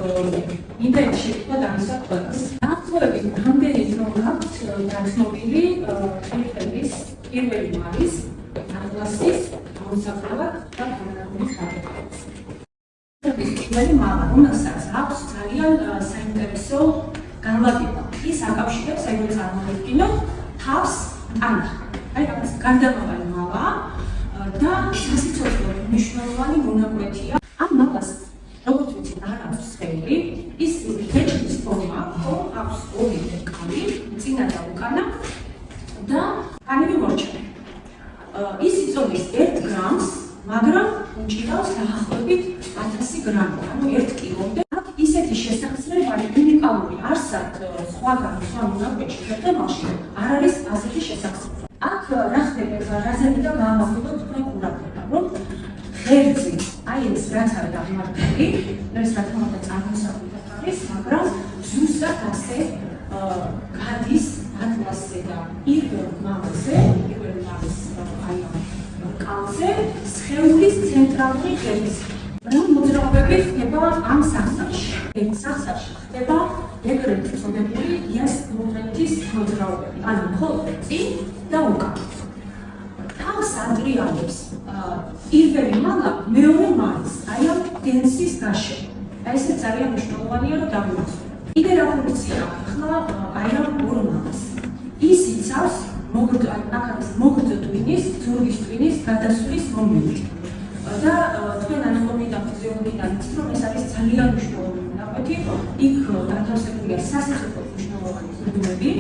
ინტერნეტში იყო დამსახველი. დაახლოებით რამდენი დრო აქვს დაცნობილი ერთ-ერთის პირველი მალის ატლასის გამოსახულად და განყოფილის გადაწყვეტას. პირველი მალა, რომელსაც აქვს ძალიან საინტერესო განლაგება. ის აკავშირებს, ეგრეთ წარმოიდგინოთ, თავს ტანთან. აი რაღაც გარდამავალი მალა და სასიცოცხლო მნიშვნელოვანი მონაკვეთია. ამ მალას როგორც ვიცით, არ აქვს სხეული, ის ბეჭდის ფორმა, აქვს ორი კანი, წინა და უკანა და კანები მორჩა. ის იწოდის 1 გრამს, მაგრამ უჭირავს დაახლოებით 1000 გრამი, ანუ 1 კილომდე. აქ ისეთი შესაძლებელი უნიკალური არსად სხვაგან სხვა მონაკვეთში თემაში არ არის ასეთი შესაძლებელი. აქ რა ხდება, რაზე უნდა გავამახვილოთ თქვენ ყურადღება, რომ ღერძი, აი ეს რაც არის აღმართული, ეს რა თქმა უნდა წარმოსახვით არის, მაგრამ ზუსტად ასე გადის ატლასზე და პირველ მამაზე, აი კალზე, სხეულის ცენტრალური ღერძი. რომ მოძრაობები ხდება ამ სახსაში. ეს სახსაში ხდება ეგრეთ წოდებული იას მომენტის მოძრაობები, ანუ მხოლოდ წინ და უკან. თავს ადრიალებს პირველი მალა მეორე მალის, აი ამ დენსის გაშენება. აი ეს ძალიან მნიშვნელოვანია, რომ დავიწყოთ. კიდე რა ფუნქცია აქვს ახლა აი ამ ორ მალას. ის იცავს მოგრძო ტვინის, ზურგის ტვინის გადასვლის მომენტი. და თქვენ ანატომიიდან, ფიზიოლოგიიდან იცით, რომ ეს არის ძალიან მნიშვნელოვანი მონაკვეთი. იქ განთავსებულია სასიცოცხლო მნიშვნელოვანი ზრდულები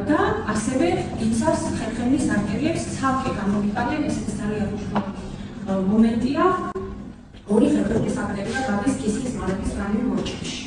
და ასევე იცავს ხერხემლის არტერიებს, ცალკე გამომიყალიან, ესეც ძალიან მნიშვნელოვანი მომენტია. ორი ხერხემლის არტერია გადის კისრის მალების რამე მორჩებში.